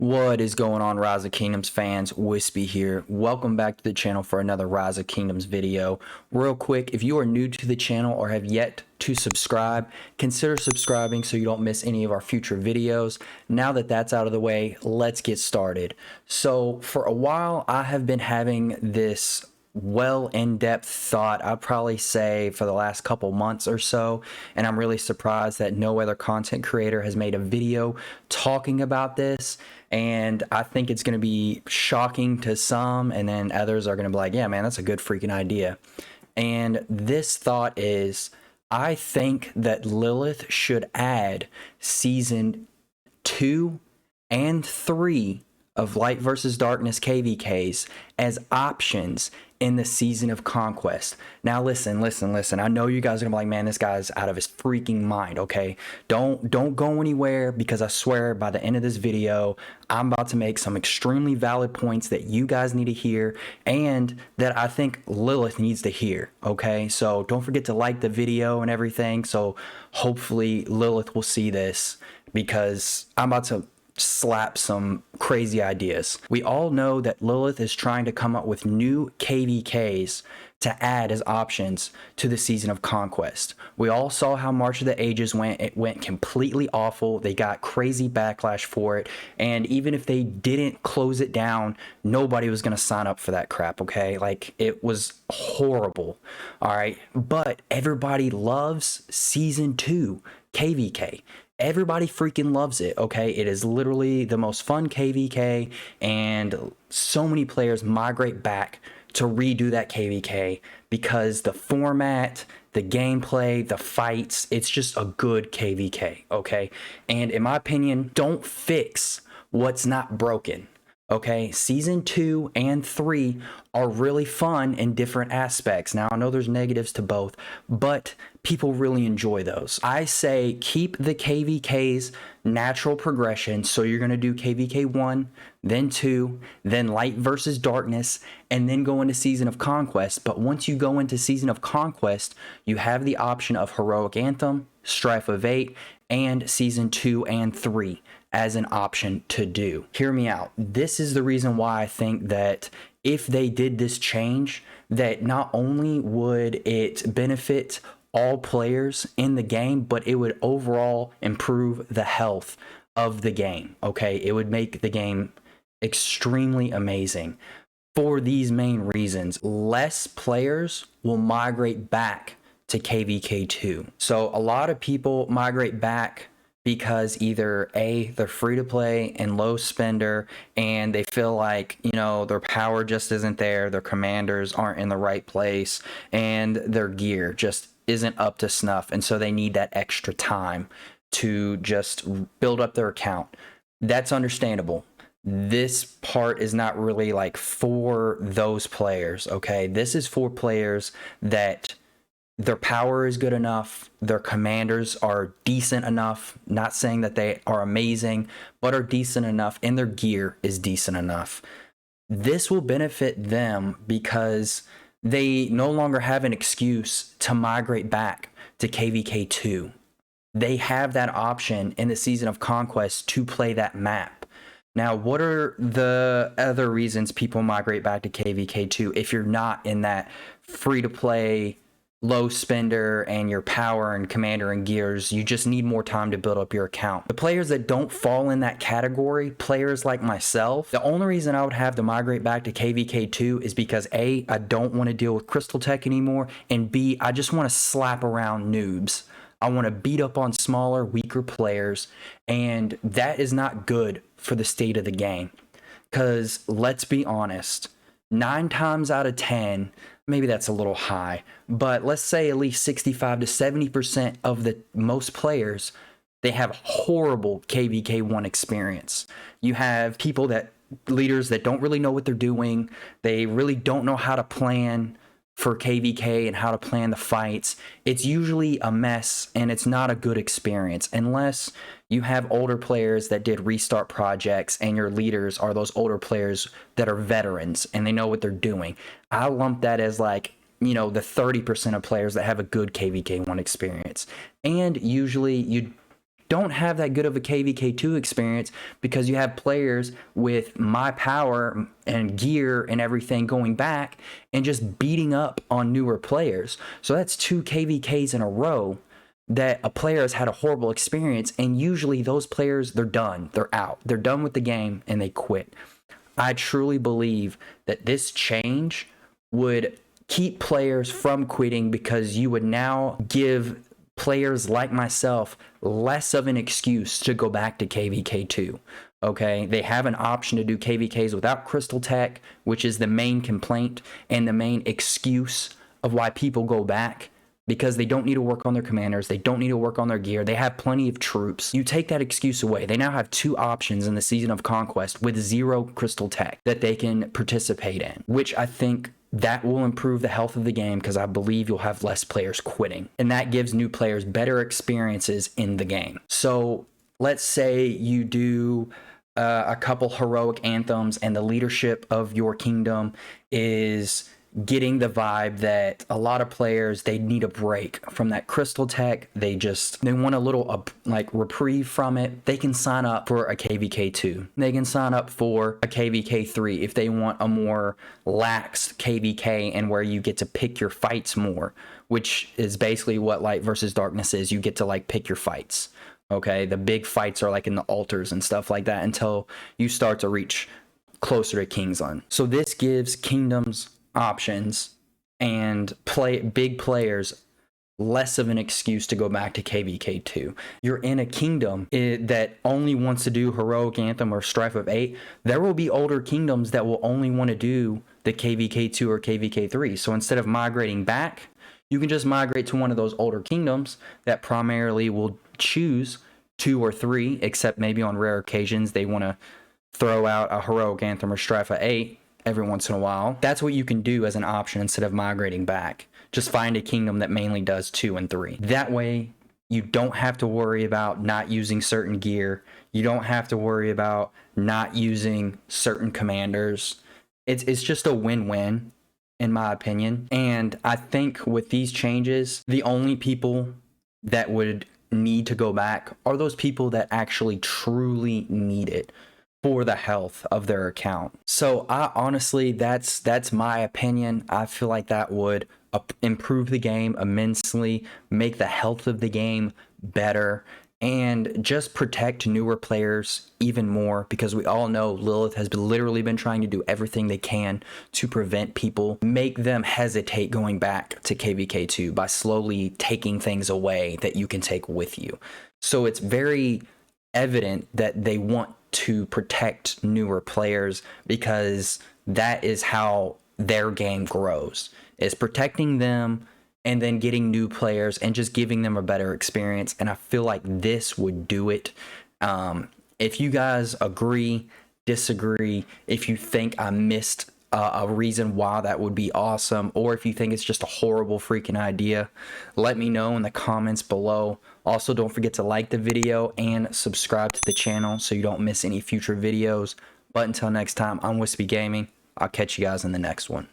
What is going on, Rise of Kingdoms fans? Wispy here. Welcome back to the channel for another Rise of Kingdoms video. Real quick, if you are new to the channel or have yet to subscribe, consider subscribing so you don't miss any of our future videos. Now that that's out of the way, let's get started. So for a while, I have been having this in-depth thought, I'd probably say for the last couple months or so, and I'm really surprised that no other content creator has made a video talking about this. And I think it's going to be shocking to some, and then others are going to be like, yeah, man, that's a good freaking idea. And this thought is, I think that Lilith should add season 2 and 3 of Light versus Darkness KVKs as options in the season of Conquest. Now listen. I know you guys are gonna be like, man, this guy's out of his freaking mind, okay? Don't go anywhere, because I swear by the end of this video, I'm about to make some extremely valid points that you guys need to hear and that I think Lilith needs to hear, okay? So don't forget to like the video and everything. So hopefully Lilith will see this, because I'm about to slap some crazy ideas. We all know that Lilith is trying to come up with new KVKs to add as options to the season of Conquest. We all saw how March of the Ages went. It went completely awful. They got crazy backlash for it. And even if they didn't close it down, nobody was going to sign up for that crap, okay? Like, it was horrible. All right. But everybody loves season 2 KVK. Everybody freaking loves it, okay? It is literally the most fun KVK, and so many players migrate back to redo that KVK because the format, the gameplay, the fights, it's just a good KVK, okay? And in my opinion, don't fix what's not broken. Okay, season 2 and 3 are really fun in different aspects. Now, I know there's negatives to both, but people really enjoy those. I say keep the KVK's natural progression. So you're going to do KVK 1, then 2, then Light versus Darkness, and then go into Season of Conquest. But once you go into Season of Conquest, you have the option of Heroic Anthem, Strife of 8, and Season 2 and 3 as an option to do. Hear me out. This is the reason why I think that if they did this change, that not only would it benefit all players in the game, but it would overall improve the health of the game, okay? It would make the game extremely amazing. For these main reasons, less players will migrate back to KVK 2. So a lot of people migrate back because either A, they're free to play and low spender, and they feel like, you know, their power just isn't there, their commanders aren't in the right place, and their gear just isn't up to snuff, and so they need that extra time to just build up their account. That's understandable. This part is not really like for those players, okay? This is for players that their power is good enough, their commanders are decent enough, not saying that they are amazing, but are decent enough, and their gear is decent enough. This will benefit them because they no longer have an excuse to migrate back to KVK 2. They have that option in the Season of Conquest to play that map. Now, what are the other reasons people migrate back to KVK 2 if you're not in that free-to-play low spender and your power and commander and gears? You just need more time to build up your account. The players that don't fall in that category, players like myself, the only reason I would have to migrate back to KVK 2 is because A, I don't want to deal with Crystal Tech anymore, and B, I just want to slap around noobs. I want to beat up on smaller, weaker players, and that is not good for the state of the game. Because let's be honest, 9 times out of 10, maybe that's a little high, but let's say at least 65 to 70% of the most players, they have horrible KVK 1 experience. You have people leaders that don't really know what they're doing. They really don't know how to plan for KVK and how to plan the fights. It's usually a mess, and it's not a good experience unless you have older players that did restart projects and your leaders are those older players that are veterans and they know what they're doing. I lump that as like, you know, the 30% of players that have a good KVK 1 experience. And usually you don't have that good of a KVK2 experience because you have players with my power and gear and everything going back and just beating up on newer players. So that's 2 KVKs in a row that a player has had a horrible experience, and usually those players, they're done, they're out, they're done with the game and they quit. I truly believe that this change would keep players from quitting because you would now give players like myself less of an excuse to go back to KVK2. Okay, they have an option to do KVKs without Crystal Tech, which is the main complaint and the main excuse of why people go back, because they don't need to work on their commanders, they don't need to work on their gear, they have plenty of troops. You take that excuse away, they now have 2 options in the season of Conquest with 0 Crystal Tech that they can participate in, which I think that will improve the health of the game because I believe you'll have less players quitting, and that gives new players better experiences in the game. So let's say you do a couple heroic anthems and the leadership of your kingdom is getting the vibe that a lot of players, they need a break from that Crystal Tech. They want a little like reprieve from it. They can sign up for a KVK2. They can sign up for a KVK3 if they want a more lax KVK and where you get to pick your fights more, which is basically what Light versus Darkness is. You get to like pick your fights. Okay, the big fights are like in the altars and stuff like that until you start to reach closer to Kingsland. So this gives kingdoms options and big players less of an excuse to go back to KVK2. You're in a kingdom that only wants to do heroic anthem or strife of 8. There will be older kingdoms that will only want to do the KVK2 or KVK3. So instead of migrating back, you can just migrate to one of those older kingdoms that primarily will choose 2 or 3, except maybe on rare occasions they want to throw out a heroic anthem or strife of 8 every once in a while. That's what you can do as an option instead of migrating back. Just find a kingdom that mainly does 2 and 3. That way you don't have to worry about not using certain gear. You don't have to worry about not using certain commanders. It's just a win-win in my opinion. And I think with these changes, the only people that would need to go back are those people that actually truly need it for the health of their account. So I honestly, that's my opinion. I feel like that would improve the game immensely, make the health of the game better, and just protect newer players even more, because we all know Lilith has literally been trying to do everything they can to prevent people, make them hesitate going back to KVK2 by slowly taking things away that you can take with you. So it's very evident that they want to protect newer players, because that is how their game grows, is protecting them and then getting new players and just giving them a better experience. And I feel like this would do it. If you guys agree, disagree, if you think I missed a reason why that would be awesome, or if you think it's just a horrible freaking idea, let me know in the comments below. Also, don't forget to like the video and subscribe to the channel so you don't miss any future videos. But until next time, I'm Wispy Gaming. I'll catch you guys in the next one.